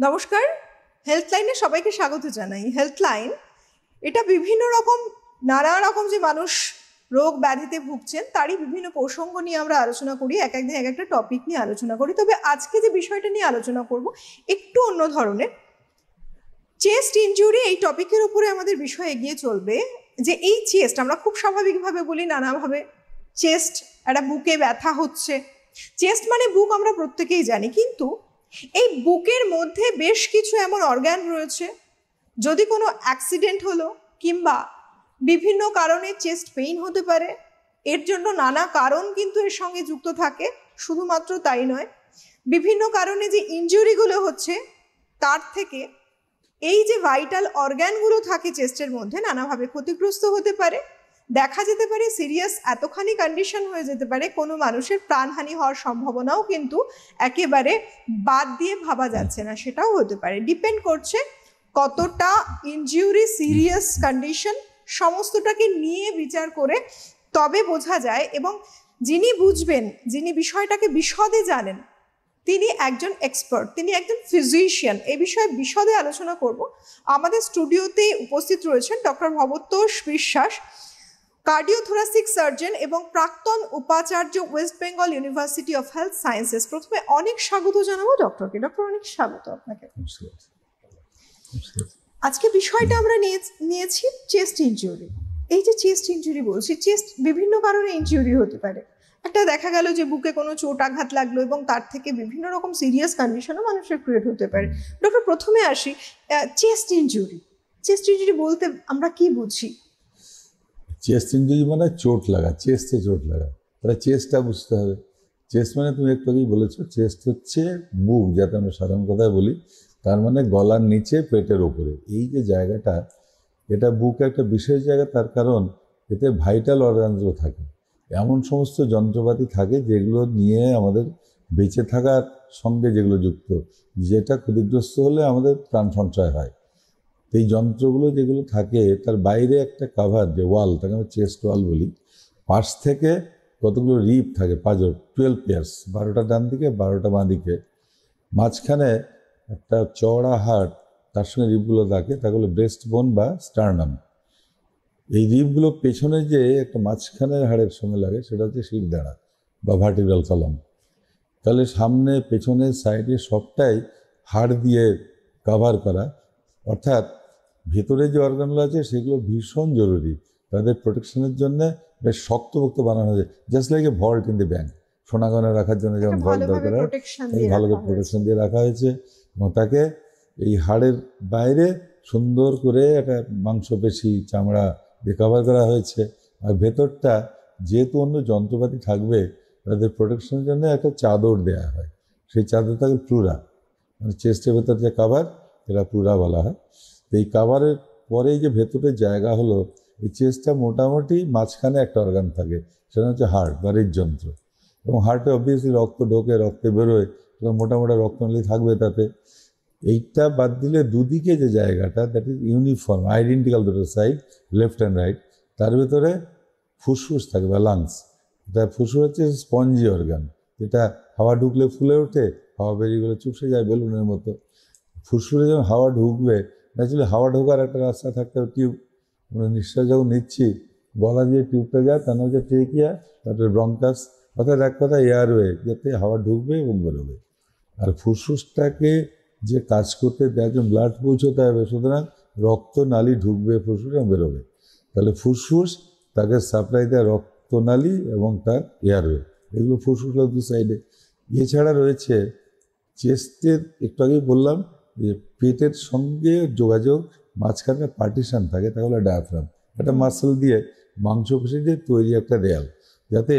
নমস্কার, হেলথলাইনে সবাইকে স্বাগত জানাই। হেলথলাইন এটা বিভিন্ন রকম নানা রকম যে মানুষ রোগ ব্যাধিতে ভুগছেন তারই বিভিন্ন প্রসঙ্গ নিয়ে আমরা আলোচনা করি, এক একদিন এক একটা টপিক নিয়ে আলোচনা করি। তবে আজকে যে বিষয়টা নিয়ে আলোচনা করব একটু অন্য ধরনের। চেস্ট ইনজুরি এই টপিকের উপরে আমাদের বিষয় এগিয়ে চলবে। যে এই চেস্ট আমরা খুব স্বাভাবিকভাবে বলি নানাভাবে, চেস্ট একটা বুকে ব্যথা হচ্ছে। চেস্ট মানে বুক আমরা প্রত্যেকেই জানি, কিন্তু এই বুকের মধ্যে বেশ কিছু এমন অর্গান রয়েছে, যদি কোনো অ্যাক্সিডেন্ট হলো কিংবা বিভিন্ন কারণে চেস্ট পেইন হতে পারে, এর জন্য নানা কারণ কিন্তু এর সঙ্গে যুক্ত থাকে। শুধুমাত্র তাই নয়, বিভিন্ন কারণে যে ইনজুরিগুলো হচ্ছে তার থেকে এই যে ভাইটাল অর্গানগুলো থাকে চেস্টের মধ্যে নানাভাবে ক্ষতিগ্রস্ত হতে পারে। দেখা যেতে পারে সিরিয়াস এতখানি কন্ডিশন হয়ে যেতে পারে কোনো মানুষের প্রাণহানি হওয়ার সম্ভাবনাও কিন্তু একেবারে বাদ দিয়ে ভাবা যাচ্ছে না, সেটাও হতে পারে। ডিপেন্ড করছে কতটা ইনজুরি, সিরিয়াস কন্ডিশন, সমস্তটাকে নিয়ে বিচার করে তবে বোঝা যায়। এবং যিনি বুঝবেন, যিনি বিষয়টাকে বিশদে জানেন, তিনি একজন এক্সপার্ট, তিনি একজন ফিজিশিয়ান। এই বিষয়ে বিশদে আলোচনা করব। আমাদের স্টুডিওতে উপস্থিত রয়েছেন ডক্টর ভবতোষ বিশ্বাস, কার্ডিওথোরাসিক সার্জন এবং প্রাক্তন উপাচার্য, West Bengal university of health sciences. প্রথমে অনেক স্বাগত জানাবো ডক্টরকে। ডক্টর, অনেক স্বাগত আপনাকে। আজকে বিষয়টা আমরা নিয়েছি চেস্ট ইনজুরি। এই যে চেস্ট ইনজুরি বলছি, চেস্ট বিভিন্ন কারণে ইনজুরি হতে পারে। একটা দেখা গেল যে বুকে কোনো চোট আঘাত লাগলো এবং তার থেকে বিভিন্ন রকম সিরিয়াস কন্ডিশনও মানুষের ক্রিয়েট হতে পারে। ডক্টর, প্রথমে আসি চেস্ট ইনজুরি। চেস্ট ইনজুরি বলতে আমরা কি বুঝি? চেস্ট ইনজুরি মানে চোট লাগা, চেস্টে চোট লাগা। তাহলে চেস্টটা বুঝতে হবে। চেস্ট মানে তুমি একটু আগেই বলেছো, চেস্ট হচ্ছে বুক, যাতে আমরা সাধারণ কথায় বলি, তার মানে গলার নিচে পেটের ওপরে এই যে জায়গাটা, এটা বুক একটা বিশেষ জায়গা। তার কারণ এতে ভাইটাল অর্গানসও থাকে, এমন সমস্ত যন্ত্রপাতি থাকে যেগুলো নিয়ে আমাদের বেঁচে থাকার সঙ্গে যেগুলো যুক্ত, যেটা ক্ষতিগ্রস্ত হলে আমাদের প্রাণ সঞ্চয় হয়। এই যন্ত্রগুলো যেগুলো থাকে তার বাইরে একটা কাভার, যে ওয়াল, তাকে আমরা চেস্ট ওয়াল বলি। পাশ থেকে কতগুলো রিব থাকে, পাঁজর, 12 পেয়ার্স, 12টা ডান দিকে 12টা বাঁ দিকে। মাঝখানে একটা চওড়া হাড়, তার সঙ্গে রিবগুলো থাকে, তাগুলো ব্রেস্ট বোন বা স্টার্নাম। এই রিবগুলো পেছনে যে একটা মাঝখানের হাড়ের সঙ্গে লাগে, সেটা হচ্ছে শিরদাঁড়া বা ভার্টিব্রাল কলাম। তাহলে সামনে পেছনে সাইডে সবটাই হাড় দিয়ে কভার করা। অর্থাৎ ভেতরে যে অর্গানগুলো আছে সেগুলো ভীষণ জরুরি, তাদের প্রোটেকশনের জন্য বেশ শক্তপোক্ত বানানো হয়েছে। Just like a vault in the bank, সোনা গয়না রাখার জন্য যেমন ভল্ট দরকার, ভালো করে প্রোটেকশন দিয়ে রাখা হয়েছে। এবং তাকে এই হাড়ের বাইরে সুন্দর করে একটা মাংসপেশি, চামড়া দিয়ে কভার করা হয়েছে। আর ভেতরটা যেহেতু অন্য যন্ত্রপাতি থাকবে, তাদের প্রোটেকশনের জন্য একটা চাদর দেওয়া হয়। সেই চাদর থাকে প্লুরা, মানে চেস্টের ভেতর যে কাভার, এটা প্লুরা বলা হয়। তো এই কাভারের পরেই যে ভেতরের জায়গা হলো, এই চেস্টটা মোটামুটি মাঝখানে একটা অর্গান থাকে, সেটা হচ্ছে হার্ট বা হৃদযন্ত্র। এবং হার্টে অবভিয়াসলি রক্ত ঢোকে, রক্তে বেরোয়, এবং মোটামোটা রক্তনালী থাকবে তাতে। এইটা বাদ দিলে দুদিকে যে জায়গাটা, দ্যাট ইজ ইউনিফর্ম, আইডেন্টিক্যাল দুটো সাইড, লেফট অ্যান্ড রাইট, তার ভেতরে ফুসফুস থাকে বা লাংস। এটা ফুসফুস হচ্ছে স্পঞ্জি অর্গান, যেটা হাওয়া ঢুকলে ফুলে ওঠে, হাওয়া বেরিয়ে গেলে চুপসে যায় বেলুনের মতো। ফুসফুসে যখন হাওয়া ঢুকবে, ন্যাচুরালি হাওয়া ঢোকার একটা রাস্তা থাকতে হবে, টিউব। আমরা নিঃশ্বাস যখন নিচ্ছি, গলা দিয়ে টিউবটা যায়, তার নাম হচ্ছে ট্রেকিয়া, তারপরে ব্রঙ্কাস, অর্থাৎ এক কথা এয়ারওয়ে, যাতে হাওয়া ঢুকবে এবং বেরোবে। আর ফুসফুসটাকে যে কাজ করতে দেওয়ার জন্য ব্লাড পৌঁছতে হবে, সুতরাং রক্তনালী ঢুকবে ফুসফুসে এবং বেরোবে। তাহলে ফুসফুস তাকে সাপ্লাই দেয় রক্তনালী এবং তার এয়ারওয়ে, এগুলো ফুসফুসের দু সাইডে। এছাড়া রয়েছে চেস্টের, একটু আগেই বললাম যে পেটের সঙ্গে যোগাযোগ, মাঝখানে পার্টিশন থাকে, তাহলে ডায়াফ্রাম, একটা মাসল দিয়ে, মাংসপেশি দিয়ে তৈরি একটা দেয়াল, যাতে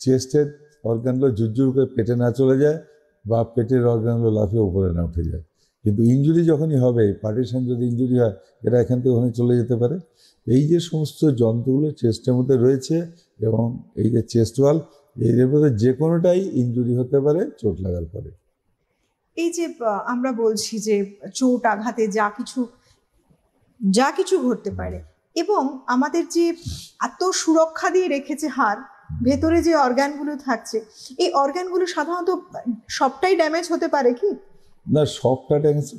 চেস্টের অর্গানগুলো জুরজুর করে পেটে না চলে যায় বা পেটের অর্গানগুলো লাফিয়ে উপরে না উঠে যায়। কিন্তু ইনজুরি যখনই হবে, পার্টিশন যদি ইনজুরি হয়, এরা এখান থেকে ওখানে চলে যেতে পারে। এই যে সমস্ত যন্ত্রগুলো চেস্টের মধ্যে রয়েছে, এবং এই যে চেস্ট ওয়াল, এর মধ্যে যে কোনোটাই ইনজুরি হতে পারে চোট লাগার পরে। এই যে আমরা বলছি যে চোট আঘাতে যা কিছু ঘটতে পারে, এবং আমাদের যে এত সুরক্ষা দিয়ে রেখেছে হাড়, ভেতরে যে অর্গানগুলো থাকছে, এই অর্গানগুলো সাধারণত সবটাই ড্যামেজ হতে পারে কি? না, শকটা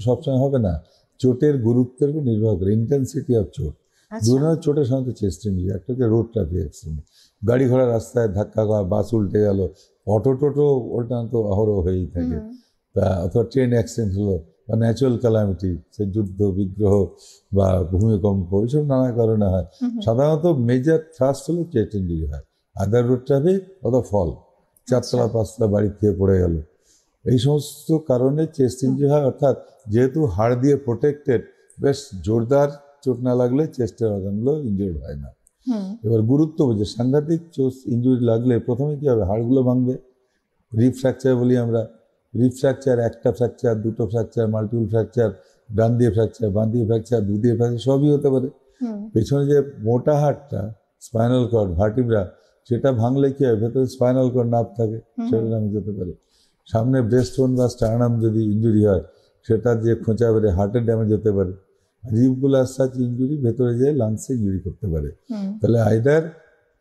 সবসময় হবে না, চোটের গুরুত্বের উপর নির্ভর করে, ইন্টেন্সিটি অফ চোট। দু ধরনের চোটের সাধারণত চেস্ট ইঞ্জুরি, একটা হচ্ছে রোড ট্রাফিক অ্যাক্সিডেন্ট, গাড়ি ঘোড়া রাস্তায় ধাক্কা খাওয়া, বাস উল্টে গেল, অটো টোটো ওটা তো অহরহ হয়েই থাকে, তা অথবা ট্রেন অ্যাক্সিডেন্ট হলো, বা ন্যাচুরাল ক্যালামিটি, সে যুদ্ধ বিগ্রহ বা ভূমিকম্প, এইসব নানা কারণে হয়। সাধারণত মেজর থ্রাস্ট হলে চেস্ট ইঞ্জুরি হয়, আদার রোড ট্রাফিক অথবা ফল, 4তলা 5তলা বাড়ি থেকে পড়ে গেল, এই সমস্ত কারণে চেস্ট ইঞ্জুরি হয়। অর্থাৎ যেহেতু হাড় দিয়ে প্রোটেক্টেড, বেশ জোরদার চোট না লাগলে চেস্টের অর্গানগুলো ইনজুর্ড হয় না। এবার গুরুত্ব বুঝে, সাংঘাতিক ইঞ্জুরি লাগলে প্রথমে কী হবে, হাড়গুলো ভাঙবে, রিব ফ্র্যাকচার বলি আমরা। রিব ফ্র্যাকচার, একটা ফ্র্যাকচার, দুটো ফ্র্যাকচার, মাল্টিপল ফ্র্যাকচার, ডান দিয়ে ফ্র্যাকচার, বাঁ দিয়ে ফ্র্যাকচার, দু দিয়ে ফ্র্যাকচার, সবই হতে পারে। পেছনে যে মোটা হাড়টা, স্পাইনাল কর্ড, ভার্টিব্রা, সেটা ভাঙলে কী হয়, ভেতরে স্পাইনাল কর্ড নার্ভ থাকে, সেটা নামে যেতে পারে। সামনে ব্রেস্ট বোন বা স্টার্নাম যদি ইঞ্জুরি হয়, সেটা যে খোঁচা বেড়ে হার্টের ড্যামেজ হতে পারে। রিবগুলার সাচ ইঞ্জুরি ভেতরে যেয়ে লাংসে ইঞ্জুরি করতে পারে। তাহলে either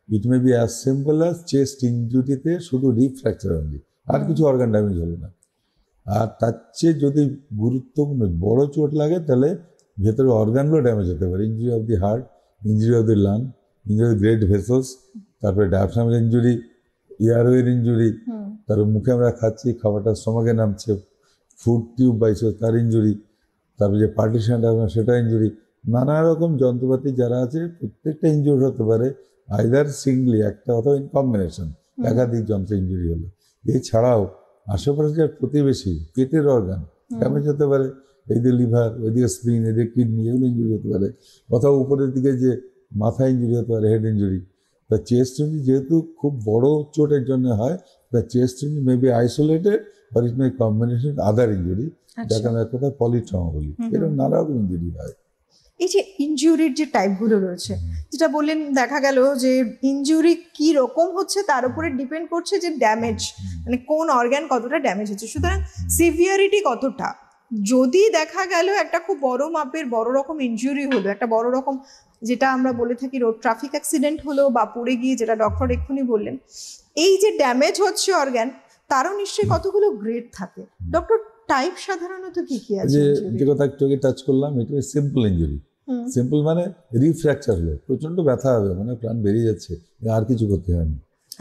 it may be as simple as chest ইঞ্জুরিতে শুধু রিব ফ্র্যাকচার অনলি, আর কিছু অর্গান ড্যামেজ হলো না। আর তার চেয়ে যদি গুরুত্বপূর্ণ বড় চোট লাগে, তাহলে ভেতরে অর্গানগুলো ড্যামেজ হতে পারে, injury of the heart, injury of the lung, injury of great vessels, তারপরে ডায়াফ্রামের ইঞ্জুরি, এয়ারওয়ের ইঞ্জুরি, তারপর মুখে আমরা খাচ্ছি, খাবারটা স্টমাকে নামছে, ফুড টিউব বাইছে, তার ইঞ্জুরি, তারপরে যে পার্টিশন সেটা ইঞ্জুরি, নানা রকম যন্ত্রপাতি যারা আছে প্রত্যেকটা ইঞ্জুরি হতে পারে, আইদার সিঙ্গলি একটা অথবা ইন কম্বিনেশন, একাধিক যন্ত্র ইঞ্জুরি হলো। এছাড়াও আশেপাশে প্রতিবেশী পেটের অর্গান ড্যামেজ হতে পারে, এইদিকে লিভার, ওইদিকে স্প্লিন, এদিকে কিডনি, এগুলো ইঞ্জুরি হতে পারে, অথবা উপরের দিকে যে মাথা ইঞ্জুরি হতে পারে, হেড ইঞ্জুরি। তা চেস্ট ইঞ্জুরি যেহেতু খুব বড় চোটের জন্য হয়, the chest injury may be isolated or it may combination with other injury, যাকে আমরা এক কথা পলিট্রমা বলি। এরকম নানা রকম ইঞ্জুরি হয়। এই যে ইনজুরির যে টাইপগুলো রয়েছে, যেটা বললেন, দেখা গেল যে ইনজুরি কি রকম হচ্ছে তার উপরে ডিপেন্ড করছে যে ড্যামেজ, মানে কোন অর্গান কতটা ড্যামেজ হচ্ছে, সুতরাং সিভিয়ারিটি কতটা। যদি দেখা গেল একটা খুব বড় মাপের বড় রকম ইনজুরি হলো, একটা বড় রকম যেটা আমরা বলে থাকি রোড ট্রাফিক অ্যাক্সিডেন্ট হলো, বা পড়ে গিয়ে, যেটা ডক্টর এক্ষুনি বললেন, এই যে ড্যামেজ হচ্ছে অর্গান, তারও নিশ্চয়ই কতগুলো গ্রেড থাকে। ডক্টর, টাইপ সাধারণত কি কি আছে? যে কথা একটু আগে টাচ করলাম, এটা সিম্পল ইঞ্জুরি। সিম্পল মানে রিফ্র্যাকচার হলো, প্রচন্ড ব্যথা হবে, মানে প্রাণ বেরিয়ে যাচ্ছে, আর কিছু করতে হয় না।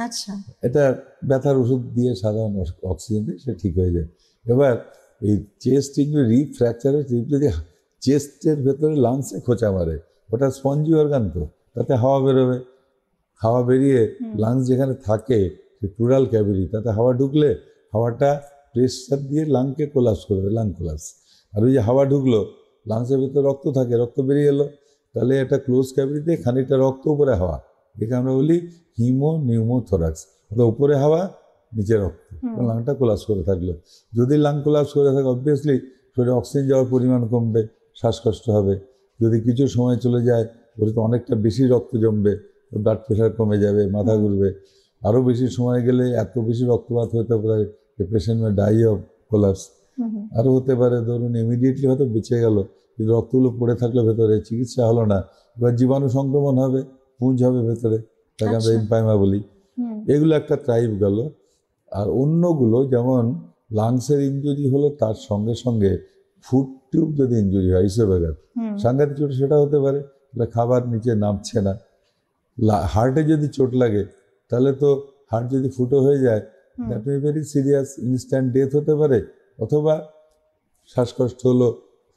আচ্ছা, এটা ব্যথার ওষুধ দিয়ে, সাধারণ অক্সিজেন দিয়ে সে ঠিক হয়ে যায়। এবার এই চেস্ট ইঞ্জুরি, রিফ্র্যাকচারের যদি চেস্টের ভেতরে লাংসে খোঁচা মারে, ওটা স্পঞ্জি অর্গান, তো তাতে হাওয়া বেরোবে, হাওয়া বেরিয়ে লাংস যেখানে থাকে, প্লুরাল ক্যাভিটি, তাতে হাওয়া ঢুকলে হাওয়াটা প্রেসার দিয়ে লাংকে কোলাপস করবে, লাং কোলাপস। আর ওই যে হাওয়া ঢুকলো, লাংসের ভিতরে রক্ত থাকে, রক্ত বেরিয়ে এলো, তাহলে একটা ক্লোজ ক্যাভিটিতে খানিকটা রক্ত, উপরে হাওয়া, একে আমরা বলি নিউমোথোরাক্স, অর্থাৎ উপরে হাওয়া, নিচে রক্ত, লাংটা কোলাপস করে থাকলো। যদি লাং কোলাপস করে থাকে, অবভিয়াসলি শরীরে অক্সিজেন যাওয়ার পরিমাণ কমবে, শ্বাসকষ্ট হবে। যদি কিছু সময় চলে যায়, ওটা তো অনেকটা বেশি রক্ত জমবে, ব্লাড প্রেশার কমে যাবে, মাথা ঘুরবে। আরও বেশি সময় গেলে এত বেশি রক্তপাত হতে পারে, patient may die of collapse. আরও হতে পারে, ধরুন ইমিডিয়েটলি হয়তো বেঁচে গেল, কিন্তু রক্তগুলো পড়ে থাকলো ভেতরে, চিকিৎসা হলো না, এবার জীবাণু সংক্রমণ হবে, পুঁজ হবে ভেতরে, তাকে আমরা এমপাইমা বলি। এগুলো একটা টাইপ গেল। আর অন্যগুলো, যেমন লাংসের ইঞ্জুরি হলো, তার সঙ্গে সঙ্গে ফুড টিউব যদি ইঞ্জুরি হয়, ইসোফেগাস, সাংঘাতিক চোট, সেটা হতে পারে, খাবার নিচে নামছে না। হার্টে যদি চোট লাগে, তাহলে তো হার্ট যদি ফুটো হয়ে যায়, that may very serious, instant death হতে পারে, অথবা শ্বাসকষ্ট হলো,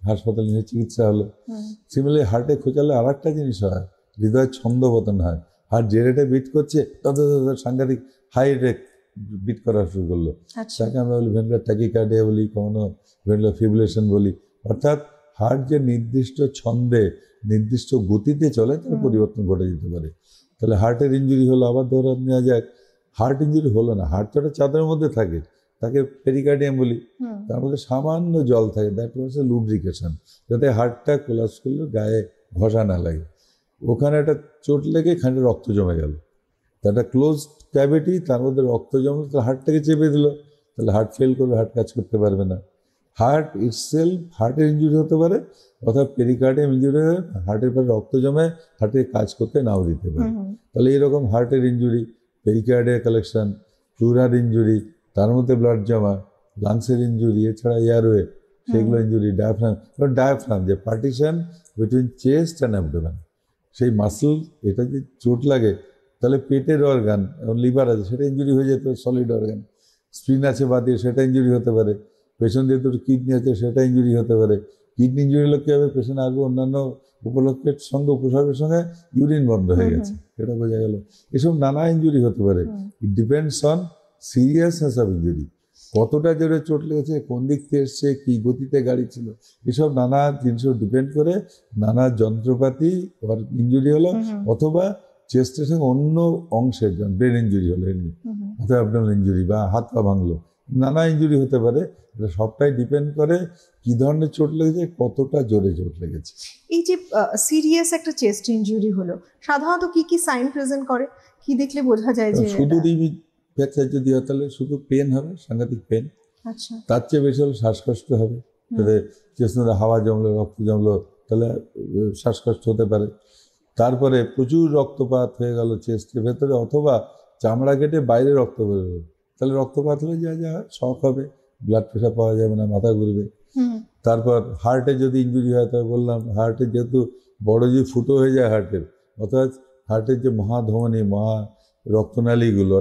হাসপাতালে নিয়ে চিকিৎসা হলো। সিমিলারলি হার্টে খোঁচালে আর একটা জিনিস হয়, হৃদয়ের ছন্দপতন হয়, হার্ট যে রেটে বিট করছে, তত সাংঘাতিক হাই রেট বিট করা শুরু করলো, তাকে আমরা বলি ভেন্টুলার ট্যাকিকার্ডিয়া বলি, কখনো ভেন্টুলার ফিব্রিলেশন বলি। অর্থাৎ হার্ট যে নির্দিষ্ট ছন্দে, নির্দিষ্ট গতিতে চলে, তার পরিবর্তন ঘটে যেতে পারে। তাহলে হার্টের ইঞ্জুরি হলো, আবার ধরে নেওয়া যাক হার্ট ইঞ্জুরি হলো না, হার্ট তো একটা চাঁদের মধ্যে থাকে, তাকে পেরিকার্ডিয়াম বলি, তার মধ্যে সামান্য জল থাকে, দ্যাট ওয়াজ এ লুব্রিকেশন, যাতে হার্টটা কোলাপস করলে গায়ে ঘষা না লাগে। ওখানে একটা চোট লেগে খানিকটা রক্ত জমে গেল, একটা ক্লোজ ক্যাভিটি, তার মধ্যে রক্ত জমলো, তাহলে হার্টটাকে চেপে দিল, তাহলে হার্ট ফেল করবে, হার্ট কাজ করতে পারবে না। হার্ট ইটসেলফ হার্টের ইঞ্জুরি হতে পারে, অথবা পেরিকার্ডিয়াম ইঞ্জুরি হয়ে হার্টের পরে রক্ত জমে হার্টের কাজ করতে নাও দিতে পারে। তাহলে এরকম হার্টের injury, pericardial collection, plural injury, তার মধ্যে ব্লাড জমা, লাংসের ইঞ্জুরি, এছাড়া এয়ারওয়ে, সেগুলো ইঞ্জুরি। ডায়াফ্রাম যে partition between chest and abdomen, সেই মাসল, এটা যে চোট লাগে তাহলে পেটের অর্গান এবং লিভার আছে সেটা ইঞ্জুরি হয়ে যেত, সলিড অর্গান। স্প্রিন আছে বা দিয়ে সেটা ইঞ্জুরি হতে পারে, পেছন দিয়ে তোর কিডনি আছে সেটা ইঞ্জুরি হতে পারে। কিডনি ইঞ্জুরি হলে কী হবে, পেছনে আসবে অন্যান্য উপলক্ষের সঙ্গে উপসর্গের সঙ্গে ইউরিন বন্ধ হয়ে গেছে, এটা বোঝা গেল। এসব নানা ইঞ্জুরি হতে পারে। It depends on seriousness of injury, কতটা জোরে চোট লেগেছে, কোন দিক থেকে এসছে, কী গতিতে গাড়ি ছিল, এসব নানা জিনিস ডিপেন্ড করে নানা যন্ত্রপাতি ইঞ্জুরি হলো, অথবা চেস্টের সঙ্গে অন্য অংশের ব্রেন ইঞ্জুরি হলো এমনি, অথবা অ্যাবডোমিনাল ইঞ্জুরি বা হাত পা ভাঙলো, নানা ইঞ্জুরি হতে পারে। এটা সবটাই ডিপেন্ড করে কী ধরনের চোট লেগেছে, কতটা জোরে চোট লেগেছে। এই যে সিরিয়াস একটা চেস্ট ইনজুরি হলো, সাধারণত কি কি সাইন প্রেজেন্ট করে, কি দেখলে বোঝা যায় যে শুধু ফ্র্যাকচার যদি হয় তাহলে শুধু পেন হবে, সাংঘাতিক পেন। আচ্ছা, তার চেয়ে বেশি হলে শ্বাসকষ্ট হবে, তাহলে চেস্টে হাওয়া জমলো, রক্ত জমলো, তাহলে শ্বাসকষ্ট হতে পারে। তারপরে প্রচুর রক্তপাত হয়ে গেল চেস্টের ভেতরে, অথবা চামড়া কেটে বাইরে রক্ত বেরোবে, তাহলে রক্তপাত হলে যা যা হয়, শক হবে, ব্লাড প্রেশার পাওয়া যাবে না, মাথা ঘুরবে। তারপর হার্টে যদি ইঞ্জুরি হয়, তবে বললাম হার্টে যেহেতু বড় যে ফুটো হয়ে যায় হার্টের, অথবা হার্টের যে মহাধমনী রক্তনালীগুলো,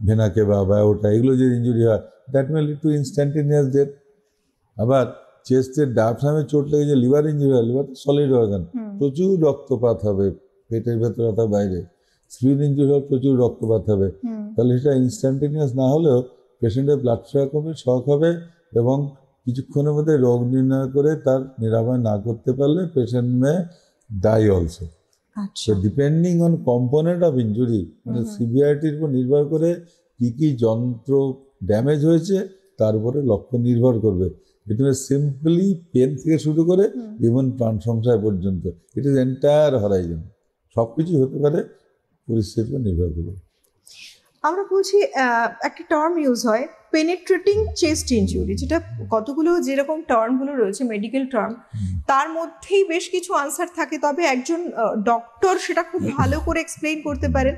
ভেনা কেবা বা ওটা, এগুলো যদি ইঞ্জুরি হয়, that may lead to instantaneous death. আবার চেস্টের ডায়াফ্রামে চোট লেগে যে লিভার ইঞ্জুরি হয়, লিভার সলিড অর্গান, প্রচুর রক্তপাত হবে পেটের ভেতরে অথবা বাইরে। স্প্লিন ইঞ্জুরি হলে প্রচুর রক্তপাত হবে, তাহলে সেটা ইনস্ট্যান্টেনিয়াস না হলেও পেশেন্টের ব্লাড প্রেশার কমবে, শক হবে, এবং কিছুক্ষণের মধ্যে রোগ নির্ণয় করে তার নিরাময় না করতে পারলে পেশেন্ট মে ডাই অলসো। আচ্ছা, depending on component of injury, মানে সিভিয়ারিটির উপর নির্ভর করে কী কী যন্ত্র ড্যামেজ হয়েছে তার উপরে লক্ষ্য নির্ভর করবে। ইট মিনস সিম্পলি পেন থেকে শুরু করে ইভেন প্রাণ সংশয় পর্যন্ত, ইট ইজ এন্টায়ার হরাইজন, সব কিছুই হতে পারে, পরিস্থিতির উপর নির্ভর করে। আমরা বলছি একটা টার্ম ইউজ হয় পেনিট্রেটিং চেস্ট ইনজুরি, যেটা কতগুলো যেরকম টার্মগুলো রয়েছে মেডিকেল টার্ম, তার মধ্যেই বেশ কিছু আনসার থাকে, তবে একজন ডক্টর সেটা খুব ভালো করে এক্সপ্লেইন করতে পারেন।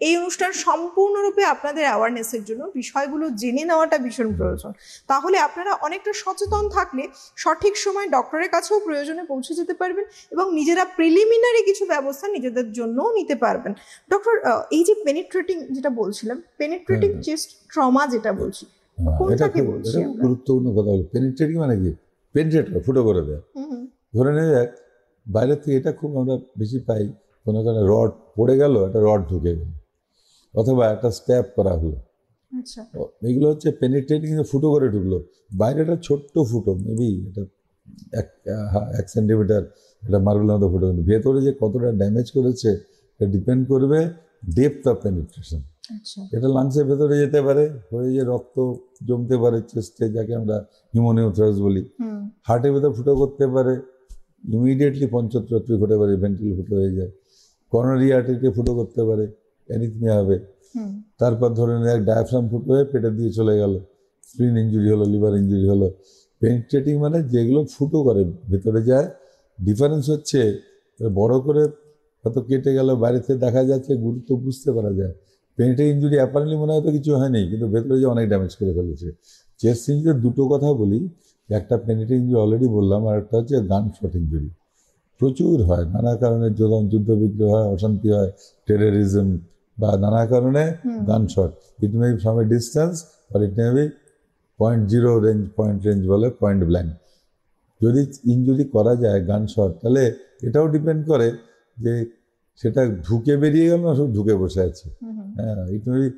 এই অনুষ্ঠান সম্পূর্ণরূপে আপনাদের অ্যাওয়ারনেসের জন্য, বিষয়গুলো জেনে নেওয়াটা ভীষণ প্রয়োজন। তাহলে আপনারা অনেকটা সচেতন থাকলে সঠিক সময় ডক্টরের কাছেও প্রয়োজনে পৌঁছে যেতে পারবেন, এবং নিজেরা প্রিলিমিনারি কিছু ব্যবস্থা নিজেদের জন্যও নিতে পারবেন। ডক্টর, এই যে পেনিট্রেটিং যেটা বলছিলাম, পেনিট্রেটিং চেস্ট ট্রমা যেটা বলছি, এটা খুব গুরুত্বপূর্ণ কথা হলো। পেনিট্রেটিং মানে কি, পেনিট্রেট করে, ফুটো করে দেয়। ধরে নেওয়া যাক বাইরের থেকে, এটা খুব আমরা বেশি পাই, কোনো রড পড়ে গেল, একটা রড ঢুকে গেল, অথবা একটা স্ট্যাপ করা হলো, আচ্ছা, এগুলো হচ্ছে পেনিট্রেটিং, ফুটো করে ঢুকলো। বাইরে একটা ছোট্ট ফুটো, মেবি এটা 1 সেন্টিমিটার, এটা মার্বেলের মতো ফুটো, কিন্তু ভেতরে যে কতটা ড্যামেজ করেছে এটা ডিপেন্ড করবে ডেপথ অফ পেনিট্রেশন। আচ্ছা, এটা লাংসের ভেতরে যেতে পারে, হয়ে যে রক্ত জমতে পারে চেস্টে, যাকে আমরা নিউমোনিওথ্রাক্স বলি। হার্টের ভেতরে ফুটো করতে পারে, ইমিডিয়েটলি পঞ্চতন্ত্রী ফুটে পারে, ভেন্ট্রিল ফুটো হয়ে যায়। করোনারি আর্টারিতে ফুটো করতে পারে, অ্যারিথমিয়া হবে। তারপর ধরে নেয় ডায়াফ্রাম ফুটো হয়ে পেটের দিয়ে চলে গেল, স্প্লিন ইঞ্জুরি হলো, লিভার ইঞ্জুরি হলো। পেনিট্রেটিং মানে যেগুলো ফুটো করে ভেতরে যায়। ডিফারেন্স হচ্ছে বড় করে হয়তো কেটে গেল, বাইরে থেকে দেখা যাচ্ছে, গুরুত্ব বুঝতে পারা যায়। পেনিট্রেটিং ইঞ্জুরি অ্যাপারেন্টলি মনে হয়তো কিছু হয়নি, কিন্তু ভেতরে যে অনেক ড্যামেজ করে ফেলেছে। চেস্ট ইঞ্জুরির দুটো কথা বলি, একটা পেনিট্রেটিং ইঞ্জুরি অলরেডি বললাম, আর একটা হচ্ছে গান শট ইঞ্জুরি। প্রচুর হয় নানা কারণে, যুদ্ধ বিগ্রহ হয়, অশান্তি হয়, টেররিজম বা নানা কারণে gun shot. It may be from a distance, আর it may be .0 range, point range বলে, পয়েন্ট ব্ল্যাঙ্ক। যদি ইঞ্জুরি করা যায় গান শট, তাহলে এটাও ডিপেন্ড করে যে সেটা ঢুকে বেরিয়ে গেল না সব ঢুকে বসে আছে। হ্যাঁ, ইট মে বি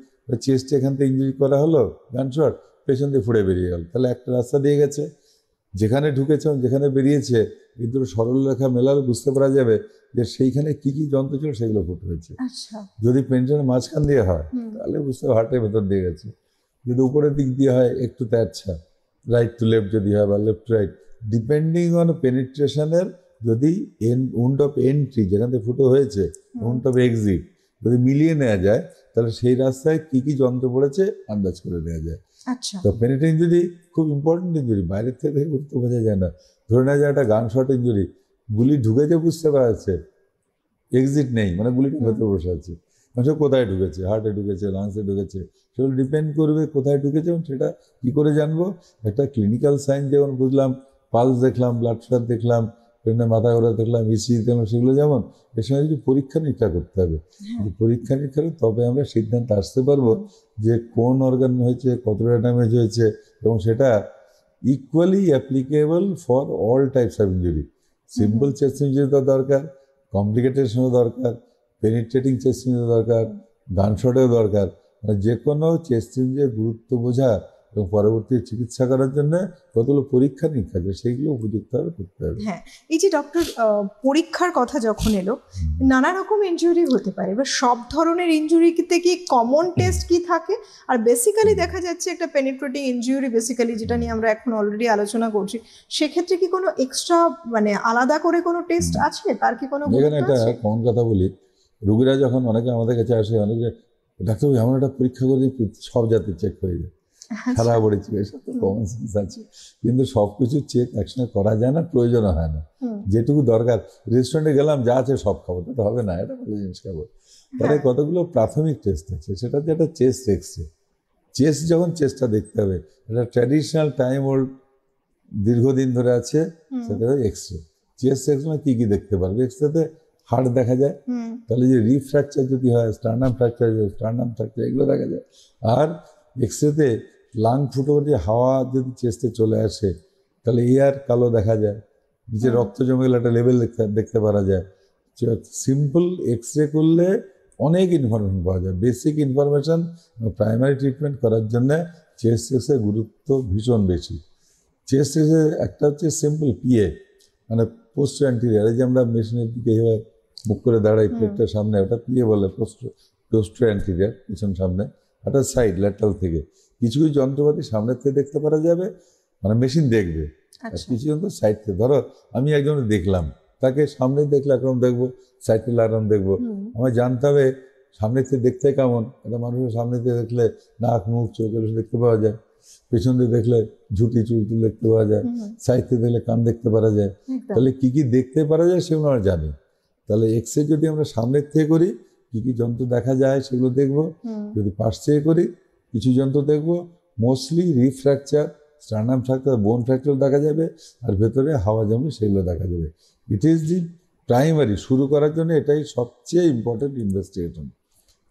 চেস্টে এখান থেকে ইঞ্জুরি করা হলো, গান শট, পেছন দিয়ে ফুড়ে বেরিয়ে গেল, তাহলে একটা রাস্তা দিয়ে গেছে, যেখানে ঢুকেছে যেখানে বেরিয়েছে কিন্তু সরলরেখা মেলালে বুঝতে পারা যাবে যে সেইখানে কি কি যন্ত্র ছিল সেগুলো ফুট হয়েছে। যদি পেনশনের মাঝখান দিয়ে হয় তাহলে বুঝতে হবে হার্টের ভেতর দিয়ে গেছে। যদি উপরের দিক দিয়ে হয় একটু তেরছা, রাইট টু লেফট যদি হয় বা লেফট রাইট, ডিপেন্ডিং অন পেনিট্রেশনের, যদি উন্ড অফ এন্ট্রি যেখান থেকে ফুটো হয়েছে, উন্ড অফ এক্সিট যদি মিলিয়ে নেওয়া যায়, তাহলে সেই রাস্তায় কি কি যন্ত্র পড়েছে আন্দাজ করে নেওয়া যায়। তো পেনিট্রেটিং ইঞ্জুরি খুব ইম্পর্টেন্ট ইঞ্জুরি, বাইরের থেকে গুরুত্ব বোঝা যায় না। ধরে নেওয়া যায় একটা গান শট ইঞ্জুরি, গুলি ঢুকেছে বুঝতে পারা যাচ্ছে, এক্সিট নেই, মানে গুলিটা ভেতরে বসে আছে, মানুষের কোথায় ঢুকেছে, হার্টে ঢুকেছে, লাংসে ঢুকেছে, সেগুলো ডিপেন্ড করবে কোথায় ঢুকেছে এবং সেটা কী করে জানবো। একটা ক্লিনিক্যাল সাইন যেমন বুঝলাম, পালস দেখলাম, ব্লাড প্রেশার দেখলাম, ট্রেনে মাথা ঘোরা দেখলাম, ইসিজি দেখলাম, সেগুলো যেমন এর সঙ্গে কিছু পরীক্ষা নিরীক্ষা করতে হবে। পরীক্ষা নিরীক্ষা করে তবে আমরা সিদ্ধান্ত আসতে পারবো যে কোন অর্গান হয়েছে, কতটা ড্যামেজ হয়েছে, এবং সেটা equally applicable for all types of injury. Simple chest injury তো দরকার, কমপ্লিকেটেশনও দরকার, পেনিট্রেটিং চেস্ট ইঞ্জুরি দরকার, গানশটেও দরকার। মানে যে কোনো চেস্ট ইঞ্জুরির গুরুত্ব বোঝা এবং পরবর্তী চিকিৎসা করার জন্য কতগুলো পরীক্ষা নিরীক্ষা আছে, সেইগুলো উপযুক্তভাবে করতে হবে। হ্যাঁ, এই যে ডক্টর পরীক্ষার কথা যখন এলো, নানা রকম ইনজুরি হতে পারে, এবার সব ধরনের ইনজুরিতে কি কমন টেস্ট কি থাকে? আর বেসিক্যালি দেখা যাচ্ছে একটা পেনিট্রেটিং ইনজুরি বেসিক্যালি যেটা নিয়ে আমরা এখন অলরেডি আলোচনা করছি, সেক্ষেত্রে কি কোনো এক্সট্রা মানে আলাদা করে কোনো টেস্ট আছে? তার কি কোনো এখানে গুরুত্ব একটা আছে? কমন কথা বলি, রোগীরা যখন অনেকে আমাদের কাছে আসে, অনেকে ডাক্তারবাবু এমন একটা পরীক্ষা করে সব জাতির চেক হয়ে যায়, সারা বডি চেক, এসব তো কমন সেন্স আছে, কিন্তু সব কিছু চেক একসঙ্গে করা যায় না, প্রয়োজনও হয় না। যেটুকু দরকার, রেস্টুরেন্টে গেলাম যা আছে সব খাবো, তা তো হবে না, এটা ভালো জিনিস খাবো। তাহলে কতগুলো প্রাথমিক টেস্ট আছে, সেটা হচ্ছে একটা চেস্ট এক্সরে। চেস্ট যখন চেস্টটা দেখতে হবে, এটা ট্র্যাডিশনাল টাইম ওল্ড দীর্ঘদিন ধরে আছে, সেটা হচ্ছে এক্সরে। চেস্ট এক্সরে কী কী দেখতে পারবে? এক্সরেতে হার্ট দেখা যায়, তাহলে যে রিফ্র্যাকচার যদি হয়, স্টার্নাম ফ্র্যাকচার, এগুলো দেখা যায়। আর এক্সরেতে লাং ফুটো যে হাওয়া যদি চেস্টে চলে আসে, তাহলে এয়ার কালো দেখা যায়, নিচে রক্ত জমে গেলে একটা লেভেল দেখতে পারা যায়। সিম্পল এক্সরে করলে অনেক ইনফরমেশন পাওয়া যায়, বেসিক ইনফরমেশন। প্রাইমারি ট্রিটমেন্ট করার জন্য চেস্ট এক্সরে গুরুত্ব ভীষণ বেশি। চেস্ট এক্সরে একটা হচ্ছে সিম্পল পিএ, মানে পোস্ট অ্যান্টিরিয়ার, এই যে আমরা মেশিনের দিকে এভাবে মুখ করে দাঁড়াই, প্লেটটার সামনে, ওটা পিএ বলে, পোস্ট অ্যান্টিরিয়ার, পিছন সামনে। একটা সাইড ল্যাটারাল থেকে কিছু কিছু যন্ত্রপাতি সামনের থেকে দেখতে পারা যাবে, মানে মেশিন দেখবে। আর কিছু যন্ত্র সাইড থেকে, ধরো আমি একজন দেখলাম, তাকে সামনে দেখলে একরকম দেখবো, সাইড থেকে একরকম দেখবো। আমার জানতে হবে সামনে থেকে দেখতে কেমন। একটা মানুষের সামনে থেকে দেখলে নাক, মুখ, চোখ এগুলো দেখতে পাওয়া যায়, পেছন দিয়ে দেখলে ঝুঁটি চুল দেখতে পাওয়া যায়, সাইড থেকে দেখলে কান দেখতে পারা যায়। তাহলে কি কি দেখতে পারা যায় সেগুলো আমরা জানি। তাহলে এক্সরে যদি আমরা সামনের থেকে করি, কি কি যন্ত্র দেখা যায় সেগুলো দেখবো। যদি পাশ থেকে করি, কিছু যন্ত্র দেখবো, mostly rib fracture, sternum fracture, bone fracture দেখা যাবে, আর ভেতরে হাওয়া জমে সেগুলো দেখা যাবে। ইট ইজ দি প্রাইমারি, শুরু করার জন্য এটাই সবচেয়ে ইম্পর্টেন্ট ইনভেস্টিগেশন।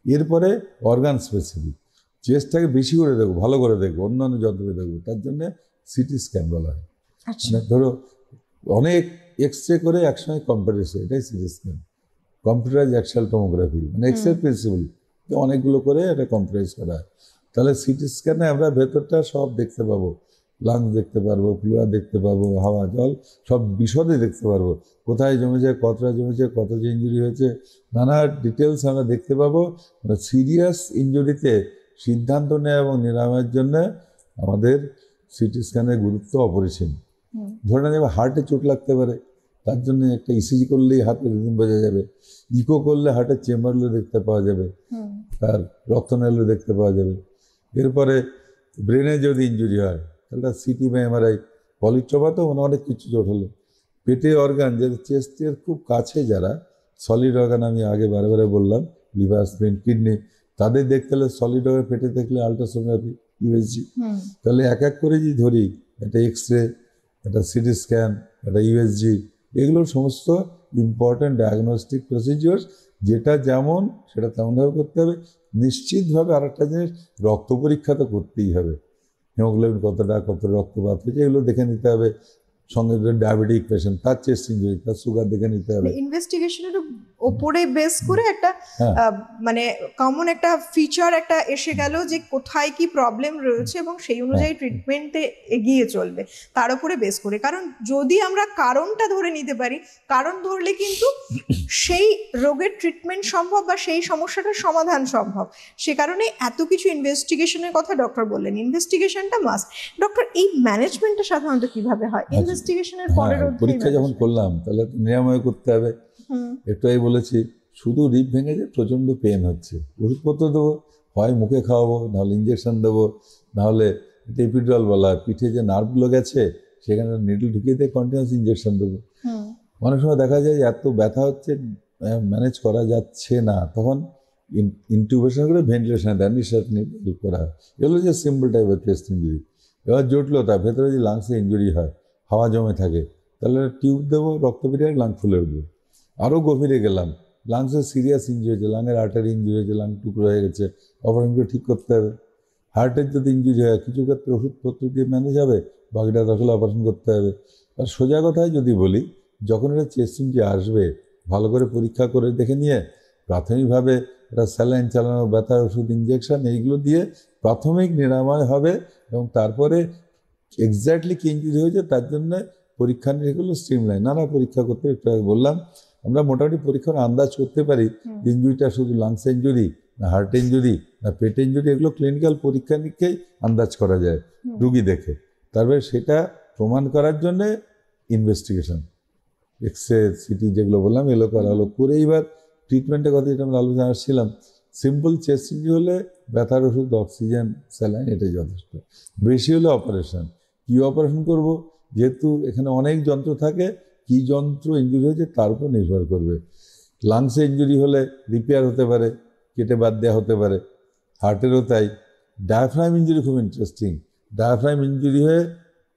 এরপরে অর্গান স্পেসিফিক চেস্টটাকে বেশি করে দেখবো, ভালো করে দেখবো, অন্যান্য যন্ত্রে দেখবো, তার জন্য সিটি স্ক্যান বলা হয়। মানে ধরো অনেক এক্সরে করে একসঙ্গে কম্পিউটার, এটাই CT scan. Computerise axial tomography, মানে এক্সরে প্রিন্সিপাল, অনেকগুলো করে এটা কম্পিউটারাইজ করা হয়। তাহলে সিটি স্ক্যানে আমরা ভেতরটা সব দেখতে পাবো, লাংস দেখতে পারবো, প্লুরা দেখতে পাবো, হাওয়া জল সব বিশদে দেখতে পারবো, কোথায় জমেছে, কতটা জমেছে, কত যে ইঞ্জুরি হয়েছে, নানা ডিটেলস আমরা দেখতে পাবো। সিরিয়াস ইঞ্জুরিতে সিদ্ধান্ত নেওয়া এবং নিরাময়ের জন্য আমাদের সিটি স্ক্যানের গুরুত্ব অপরিসীম। ধরে নেওয়া যাবে হার্টে চোট লাগতে পারে, তার জন্য একটা ইসিজি করলেই হার্টের রিদম বোঝা যাবে, ইকো করলে হার্টের চেম্বারগুলো দেখতে পাওয়া যাবে, তার রক্তনালীগুলো দেখতে পাওয়া যাবে। এরপরে ব্রেনে যদি ইঞ্জুরি হয় তাহলে সিটি বা এমআরআই, পলিট্রমা তো অনেক কিছু চোট হলো। পেটে অর্গান, যে চেস্টের খুব কাছে যারা সলিড অর্গান, আমি আগে বারে বারে বললাম, লিভার, স্প্লিন, কিডনি, তাদের দেখতে হলে সলিড অর্গান পেটে দেখলে আলট্রাসোনোগ্রাফি, ইউএসজি। তাহলে এক এক করে যদি ধরি, একটা এক্সরে, একটা সিটি স্ক্যান, একটা ইউএসজি, এগুলো সমস্ত ইম্পর্ট্যান্ট ডায়াগনস্টিক প্রসিডিওর, যেটা যেমন সেটা তেমনভাবে করতে হবে। নিশ্চিতভাবে আরেকটা জিনিস, রক্ত পরীক্ষা তো করতেই হবে, হিমোগ্লোবিন কতটা, কত রক্তপাত হয়েছে, এগুলো দেখে নিতে হবে। সঙ্গে ডায়াবেটিক পেশেন্ট, তার চেস্ট ইঞ্জুরি, তার সুগার দেখে নিতে হবে। ইনভেস্টিগেশনের ওপরে বেস করে একটা মানে কমন একটা ফিচার একটা এসে গেল যে কোথায় কি প্রবলেম রয়েছে এবং সেই অনুযায়ী ট্রিটমেন্টে এগিয়ে চলবে, তার উপরে বেস করে। কারণ যদি আমরা কারণটা ধরে নিতে পারি, কারণ ধরলে কিন্তু সেই রোগের ট্রিটমেন্ট সম্ভব বা সেই সমস্যাটার সমাধান সম্ভব। সে কারণে এত কিছু ইনভেস্টিগেশনের কথা ডক্টর বললেন, ইনভেস্টিগেশনটা মাস্ট। ডক্টর, এই ম্যানেজমেন্টটা সাধারণত কিভাবে হয় ইনভেস্টিগেশনের পরের? পরীক্ষা যখন করলাম তাহলে নিরাময় করতে হবে। একটু আগে বলেছি, শুধু রিপ ভেঙেছে, প্রচণ্ড পেন হচ্ছে, ওষুধপত্র দেবো, হয় মুখে খাওয়াবো, নাহলে ইঞ্জেকশন দেবো, নাহলে এপিডুরাল বলা হয়, পিঠে যে নার্ভগুলো গেছে সেখানে নিডল ঢুকিয়ে দিয়ে কন্টিনিউয়াস ইঞ্জেকশন দেবো। অনেক সময় দেখা যায় এত ব্যথা হচ্ছে, ম্যানেজ করা যাচ্ছে না, তখন ইনটিউবেশন করে ভেন্টিলেশন দেয়, নিঃশ্বাস নিয়ে হেল্প করা হয়। এগুলো যে সিম্পল টাইপের চেস্ট ইঞ্জুরি। এবার জটিলতা, ভেতরে যদি লাংসে ইঞ্জুরি হয়, হাওয়া জমে থাকে, তাহলে টিউব দেবো, রক্ত বেরিয়ে লাং ফুলে উঠবে। আরও গভীরে গেলাম, লাংসের সিরিয়াস ইঞ্জুরি হয়েছে, লাঙের আর্টারি ইঞ্জুরি হয়েছে, লাং টুকরো হয়ে গেছে, অপারেশন করে ঠিক করতে হবে। হার্টের যদি ইঞ্জুরি হয়, কিছু ক্ষেত্রে ওষুধপত্র দিয়ে ম্যানেজ হবে, বাকিটা দখলে অপারেশন করতে হবে। আর সোজা কথায় যদি বলি, যখন এটা চেস্ট ইঞ্জুরি আসবে, ভালো করে পরীক্ষা করে দেখে নিয়ে প্রাথমিকভাবে এটা স্যালাইন চালানো, ব্যথার ওষুধ, ইঞ্জেকশন, এইগুলো দিয়ে প্রাথমিক নিরাময় হবে। এবং তারপরে এক্স্যাক্টলি কী ইঞ্জুরি হয়েছে তার জন্য পরীক্ষা নিরীক্ষাগুলো স্ট্রিমলাইন, নানা পরীক্ষা করতে, একটু আগে বললাম। আমরা মোটামুটি পরীক্ষার আন্দাজ করতে পারি ইঞ্জুরিটা শুধু লাংস ইঞ্জুরি না হার্ট ইঞ্জুরি না পেট ইঞ্জুরি, এগুলো ক্লিনিক্যাল পরীক্ষা নিরীক্ষায় আন্দাজ করা যায় রুগী দেখে। তারপরে সেটা প্রমাণ করার জন্যে ইনভেস্টিগেশন, এক্সরে, সিটি যেগুলো বললাম, এগুলো করা হলো। করে এইবার ট্রিটমেন্টের কথা যেটা আমরা আলোচনা আসছিলাম, সিম্পল চেস্ট ইঞ্জুরি হলে ব্যথার ওষুধ, অক্সিজেন, স্যালাইন, এটাই যথেষ্ট। বেশি হলে অপারেশন। কী অপারেশন করব, যেহেতু এখানে অনেক যন্ত্র থাকে, কী যন্ত্র ইঞ্জুরি হয়েছে তার উপর নির্ভর করবে। লাংসে ইঞ্জুরি হলে রিপেয়ার হতে পারে, কেটে বাদ দেওয়া হতে পারে। হার্টেরও তাই। ডায়াফ্রাম ইঞ্জুরি খুব ইন্টারেস্টিং। ডায়াফ্রাম ইঞ্জুরি হয়ে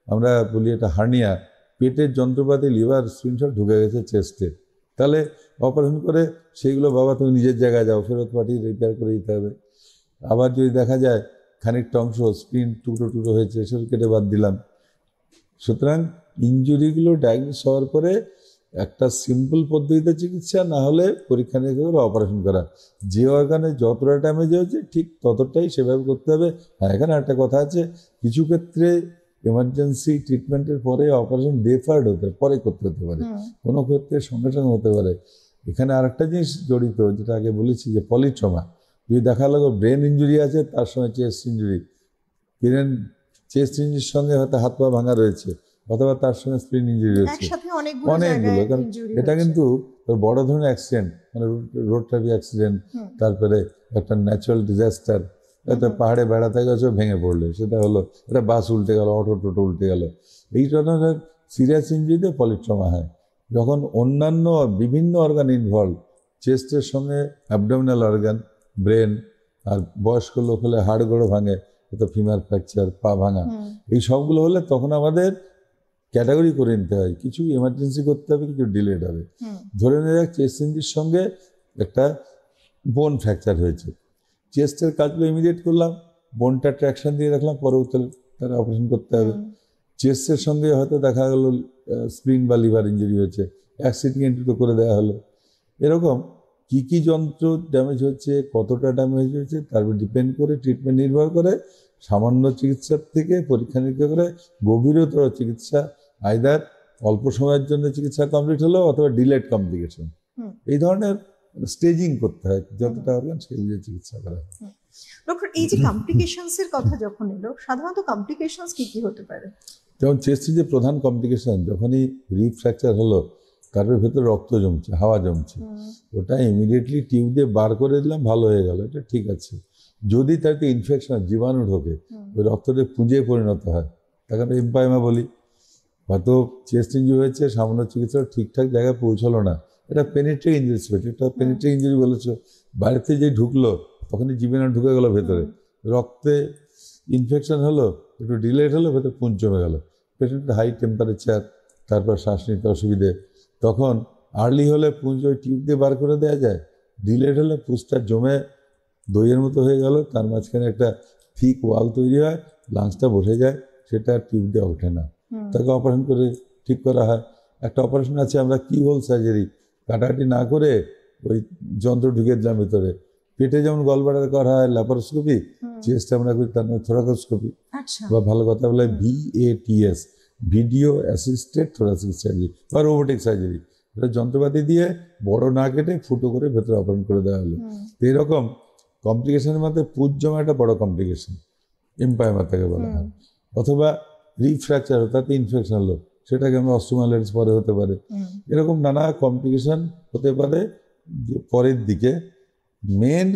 আমরা বলি এটা হার্নিয়া, পেটের যন্ত্রপাতি, লিভার, স্প্লিন সব ঢুকে গেছে চেস্টে, তাহলে অপারেশন করে সেইগুলো, বাবা তুমি নিজের জায়গায় যাও, ফেরত পাঠিয়ে রিপেয়ার করে দিতে হবে। আবার যদি দেখা যায় খানিকটা অংশ স্প্লিন টুকরো টুকরো হয়েছে, সেগুলো কেটে বাদ দিলাম। সুতরাং ইঞ্জুরিগুলো ডায়াগনোস হওয়ার পরে একটা সিম্পল পদ্ধতিতে চিকিৎসা, না হলে পরীক্ষা নিরীক্ষা করে অপারেশন করা। যে অর্গানে যতটা ড্যামেজ হয়েছে ঠিক ততটাই সেভাবে করতে হবে। হ্যাঁ, এখানে একটা কথা আছে, কিছু ক্ষেত্রে এমার্জেন্সি ট্রিটমেন্টের পরে অপারেশন ডেফার্ড হতে পরে করতে হতে পারে, কোনো ক্ষেত্রে সঙ্গে সঙ্গে হতে পারে। এখানে আরেকটা জিনিস জড়িত, যেটা আগে বলেছি, যে পলিট্রমা। যদি দেখা লাগলো ব্রেন ইঞ্জুরি আছে, তার সঙ্গে চেস্ট ইঞ্জুরি, ব্রেন চেস্ট ইঞ্জুরির সঙ্গে হয়তো হাত পা ভাঙা রয়েছে, অথবা তার সঙ্গে স্প্লিন ইঞ্জুরি রয়েছে, একসাথে অনেকগুলো অনেকগুলো। কারণ ইনজুরি এটা কিন্তু বড় ধরনের অ্যাক্সিডেন্ট, মানে রোড ট্রাফিক অ্যাক্সিডেন্ট, তারপরে একটা ন্যাচারাল ডিজাস্টার, একটা পাহাড়ে বেড়াতে গেছে, ভেঙে পড়লে, সেটা হলো একটা বাস উল্টে গেল, অটো টোটো উল্টে গেল, এই ধরনের সিরিয়াস ইঞ্জুরিতে পলিট্রমা হয়। যখন অন্যান্য বিভিন্ন অর্গান ইনভলভ, চেস্টের সঙ্গে অ্যাবডোমিনাল অর্গান, ব্রেন, আর বয়স্ক লোক হলে হাড় গোড়ো ভাঙে, হয়তো ফিমার ফ্র্যাকচার, পা ভাঙা, এই সবগুলো হলে তখন আমাদের ক্যাটাগরি করে নিতে হয়, কিছু এমার্জেন্সি করতে হবে, কিছু ডিলেড হবে। ধরে নেওয়া যাক চেস্ট ইঞ্জুরির সঙ্গে একটা বোন ফ্র্যাকচার হয়েছে, চেস্টের কাজগুলো ইমিডিয়েট করলাম, বোনটা ট্র্যাকশন দিয়ে রাখলাম, পরবর্তীতে তারা অপারেশন করতে হবে। চেস্টের সঙ্গে হয়তো দেখা গেল স্প্লিন বা লিভার ইঞ্জুরি হয়েছে, অ্যাক্সিডেন্ট করে দেওয়া হলো। এরকম কী কী যন্ত্র ড্যামেজ হচ্ছে, কতটা ড্যামেজ হয়েছে, তার উপর ডিপেন্ড করে ট্রিটমেন্ট নির্ভর করে। সামান্য চিকিৎসার থেকে পরীক্ষা নিরীক্ষা করে গভীরতর চিকিৎসা, আইদার অল্প সময়ের জন্য চিকিৎসা কমপ্লিট হলো, অথবা ডিলেড কমপ্লিকেশন, এই ধরনের স্টেজিং করতে হয়, যতটা অর্গান সেই বুঝে চিকিৎসা করা হয়। ডক্টর, এই যে কমপ্লিকেশনস এর কথা যখন এলো, সাধারণত কমপ্লিকেশনস কি কি হতে পারে? যেমন চেস্টের যে প্রধান কমপ্লিকেশন, যখনই রিব ফ্র্যাকচার হলো, তারপরে ভেতরে রক্ত জমছে, হাওয়া জমছে, ওটা ইমিডিয়েটলি টিউব দিয়ে বার করে দিলাম, ভালো হয়ে গেল, এটা ঠিক আছে। যদি তাতে ইনফেকশন, জীবাণু ঢোকে, ওই রক্তটা পুঁজে পরিণত হয়, তখন এমপাইমা বলি। হয়তো চেস্ট ইঞ্জুরি হয়েছে, সামান্য চিকিৎসা ঠিকঠাক জায়গায় পৌঁছালো না, এটা পেনিট্রিক ইঞ্জুরি, এটা পেনিট্রিক ইঞ্জুরি বলেছো, বাড়িতে যে ঢুকলো তখনই জীবাণু ঢুকে গেলো ভেতরে, রক্তে ইনফেকশন হলো, একটু ডিলেট হলো, ভেতরে পুঁজ জমে গেল, পেশেন্টের হাই টেম্পারেচার, তারপর শ্বাস নিতে অসুবিধে। তখন আর্লি হলে পুঁজ ওই টিউব দিয়ে বার করে দেওয়া যায়, ডিলেট হলে পুঁজটা জমে দইয়ের মতো হয়ে গেল, তার মাঝখানে একটা থিক ওয়াল তৈরি হয়, লাংসটা বসে যায়, সেটা টিউব দিয়ে ওঠে না, তাকে অপারেশন করে ঠিক করা হয়। একটা অপারেশন আছে আমরা কি হোল সার্জারি, কাটাকাটি না করে ওই যন্ত্র ঢুকে দিলাম ভিতরে। পেটে যেমন গলব্লাডার করা হয় ল্যাপারোস্কোপি, চেস্টে আমরা করি তার নাম থোরাকোস্কোপি, বা ভালো কথা বলে VATS, video assisted thoracic surgery বা রোবোটিক সার্জারি। এটা যন্ত্রপাতি দিয়ে বড় না কেটে ফুটো করে ভেতরে অপারেশন করে দেওয়া হলো। তো এরকম কমপ্লিকেশনের মধ্যে পুঁজ জমা একটা বড় কমপ্লিকেশন, এমপাইমা তাকে বলা হয়। অথবা রিফ্র্যাকচার, তাতে ইনফেকশন হলো, সেটাকে আমরা অস্টিওমাইলাইটিস পরে হতে পারে। এরকম নানা কমপ্লিকেশন হতে পারে পরের দিকে। মেন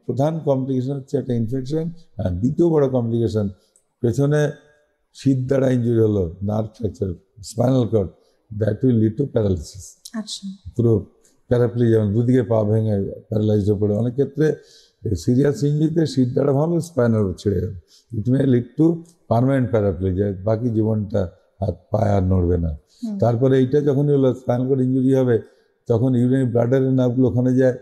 প্রধান কমপ্লিকেশন হচ্ছে একটা ইনফেকশন, আর দ্বিতীয় বড় কমপ্লিকেশন পেছনে শীত দ্বারা ইঞ্জুরি হলো, nerve fracture, spinal cord, that will lead to paralysis. পুরো প্যারাপ্লিজ, যেমন দুদিকে পা ভেঙে প্যারালাইজড হয়ে পড়ে। অনেক ক্ষেত্রে সিরিয়াস ইঞ্জুরিতে শির দ্বারা ভালো স্পাইনাল ছেড়ে যাবে, ইট মে লিড টু পার্মানেন্ট প্যারাপ্লিজ, বাকি জীবনটা হাত পায়ে আর নড়বে না। তারপরে এইটা যখনই হলো স্পাইনাল কর্ড ইঞ্জুরি হবে, তখন ইউরিন ব্লাডারের নার্ভগুলো ওখানে যায়,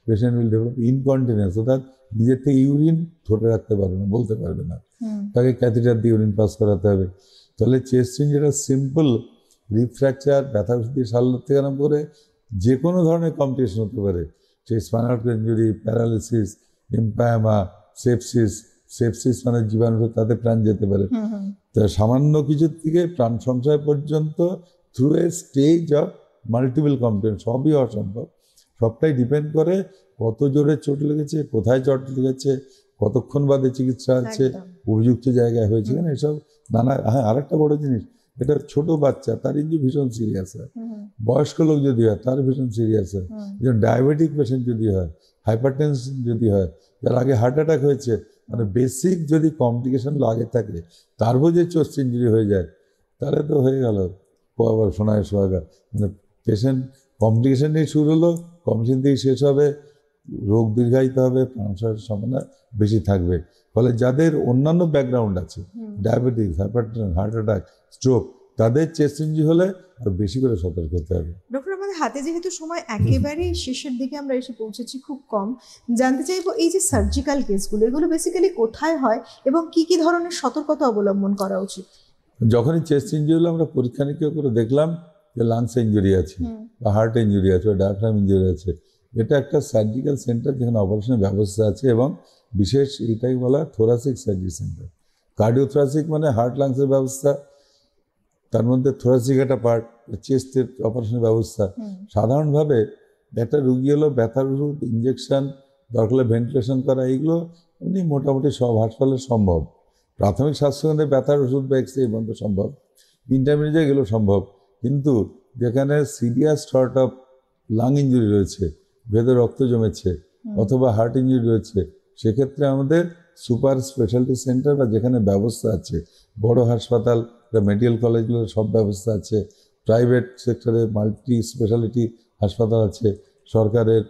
পেশেন্ট উইল ডেভেলপ ইনকন্টিনেন্স, অর্থাৎ নিজের থেকে ইউরিন ধরে রাখতে পারবে না, বলতে পারবে না, তাকে ক্যাথিটার দিয়ে ইউরিন পাস করাতে হবে। তাহলে chest injury simple rib fracture, ব্যথা দিয়ে সারলোর থেকে আরম্ভ করে যে কোনো ধরনের কমপ্লিকেশন হতে পারে। সেই spinal cord injury, paralysis, empyema, sepsis মানে জীবাণু, তাতে প্রাণ যেতে পারে। তো সামান্য কিছুর থেকে প্রাণ সংশয় পর্যন্ত through a stage of multiple complain সবই অসম্ভব। সবটাই ডিপেন্ড করে কত জোরে চোট লেগেছে, কোথায় চোট লেগেছে, কতক্ষণ বাদে চিকিৎসা আছে, উপযুক্ত জায়গায় হয়েছে কিনা, এসব নানা। হ্যাঁ, আরেকটা বড় জিনিস, এটা ছোট বাচ্চা তার ইঞ্জুরি ভীষণ সিরিয়াস হয়, বয়স্ক লোক যদি হয় তার ভীষণ সিরিয়াস হয়, যেমন ডায়াবেটিক পেশেন্ট যদি হয়, হাইপারটেনশন যদি হয়, যার আগে হার্ট অ্যাটাক হয়েছে, মানে বেসিক যদি কমপ্লিকেশন আগে থাকে, তারপর যে চেস্ট ইঞ্জুরি হয়ে যায়, তাহলে তো হয়ে গেল আবার সোনায় সোহাগা। মানে পেশেন্ট কমপ্লিকেশন নিয়ে শুরু হলো, কমপ্লিকেশন দিয়ে শেষ হবে, রোগ দীর্ঘায়িত হবে, প্রাণের সম্ভাবনা বেশি থাকবে। ফলে যাদের অন্যান্য ব্যাকগ্রাউন্ড আছে, diabetes, hypertension, heart attack, stroke, তাদের চেস্ট ইঞ্জুরি হলে আর বেশি করে সতর্ক হতে হবে। ডক্টর, আমাদের হাতে যেহেতু সময় একেবারেই শেষের দিকে আমরা এসে পৌঁছেছি, খুব কম, জানতে চাইবো এই যে সার্জিক্যাল কেসগুলো, এগুলো বেসিক্যালি কোথায় হয় এবং কি কি ধরনের সতর্কতা অবলম্বন করা উচিত? যখনই চেস্ট ইঞ্জুরি হলো, আমরা পরীক্ষা নিরীক্ষা করে দেখলাম যে লাংসে ইঞ্জুরি আছে, বা হার্টে ইঞ্জুরি আছে, বা ডায়াফ্রাম ইঞ্জুরি আছে, এটা একটা সার্জিক্যাল সেন্টার যেখানে অপারেশনের ব্যবস্থা আছে, এবং বিশেষ এইটাই বলা থোরাসিক সার্জারি সেন্টার। কার্ডিওথোরাসিক মানে হার্ট লাংসের ব্যবস্থা, তার মধ্যে থোরাসিক একটা পার্ট, চেস্টের অপারেশনের ব্যবস্থা। সাধারণভাবে একটা রুগী হলো ব্যথার ওষুধ, ইঞ্জেকশন, দরকার হলে ভেন্টিলেশন করা, এইগুলো এমনি মোটামুটি সব হাসপাতালে সম্ভব। প্রাথমিক স্বাস্থ্যকেন্দ্রে ব্যথার ওষুধ বা এক্সরে বন্ধ সম্ভব, ইন্টারমিডিয়েট এগুলো সম্ভব। কিন্তু যেখানে serious sort of lung injury রয়েছে, ভেতরে রক্ত জমেছে, অথবা হার্ট ইঞ্জুরি রয়েছে, সেক্ষেত্রে আমাদের সুপার স্পেশালিটি সেন্টার বা যেখানে ব্যবস্থা আছে, বড় হাসপাতাল বা মেডিকেল কলেজগুলোর সব ব্যবস্থা আছে, প্রাইভেট সেক্টরে মাল্টি স্পেশালিটি হাসপাতাল আছে, সরকারের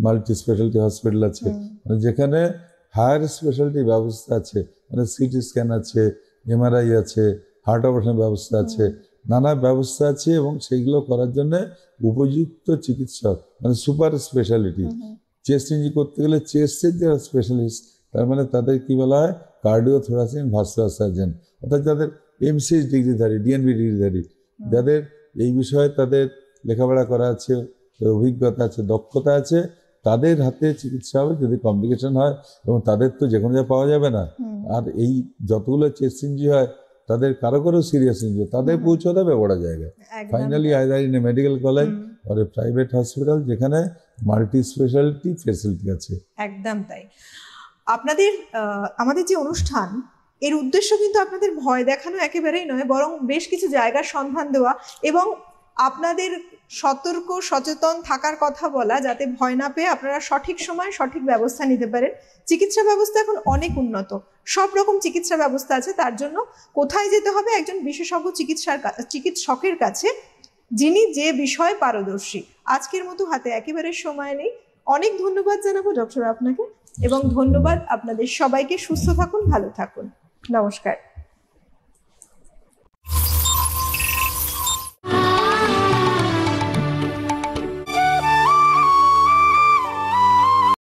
মাল্টি স্পেশালিটি হসপিটাল আছে, মানে যেখানে হায়ার স্পেশালিটি ব্যবস্থা আছে, মানে সিটি স্ক্যান আছে, এমআরআই আছে, হার্ট অপারেশনের ব্যবস্থা আছে, নানা ব্যবস্থা আছে, এবং সেইগুলো করার জন্য উপযুক্ত চিকিৎসক, মানে সুপার স্পেশালিটি। চেস্ট ইঞ্জুরি করতে গেলে চেস্টের যারা স্পেশালিস্ট, তার মানে তাদের কী বলা হয় cardio thoracic and vascular surgeon, অর্থাৎ যাদের এমসিএস ডিগ্রিধারী, ডিএনবি ডিগ্রিধারী, যাদের এই বিষয়ে তাদের লেখাপড়া করা আছে, অভিজ্ঞতা আছে, দক্ষতা আছে, তাদের হাতে চিকিৎসা হবে যদি কমপ্লিকেশন হয়। এবং তাদের তো যে কোনো জায়গায় পাওয়া যাবে না, আর এই যতগুলো চেস্ট ইঞ্জুরি হয় তাদের কারো কারো সিরিয়াস ইঞ্জুরি, তাদের পৌঁছতে হবে বড় জায়গায়, finally either in a medical college আর এ প্রাইভেট হসপিটাল যেখানে মাল্টি স্পেশালিটি ফেসিলিটি আছে। একদম তাই। আমাদের যে অনুষ্ঠান, এর উদ্দেশ্য কিন্তু আপনাদের ভয় দেখানো একেবারেই নয়, বরং বেশ কিছু জায়গার সন্ধান দেওয়া এবং আপনাদের সতর্ক সচেতন থাকার কথা বলা, যাতে ভয় না পেয়ে আপনারা সঠিক সময় সঠিক ব্যবস্থা নিতে পারেন। চিকিৎসা ব্যবস্থা এখন অনেক উন্নত, সব রকম চিকিৎসা ব্যবস্থা আছে। তার জন্য কোথায় যেতে হবে? একজন বিশেষজ্ঞ চিকিৎসকের কাছে, যিনি যে বিষয়ে পারদর্শী। আজকের মতো হাতে একেবারে সময় নেই। অনেক ধন্যবাদ জানাবো ডক্টর আপনাকে, এবং ধন্যবাদ আপনাদের সবাইকে। সুস্থ থাকুন, ভালো থাকুন, নমস্কার।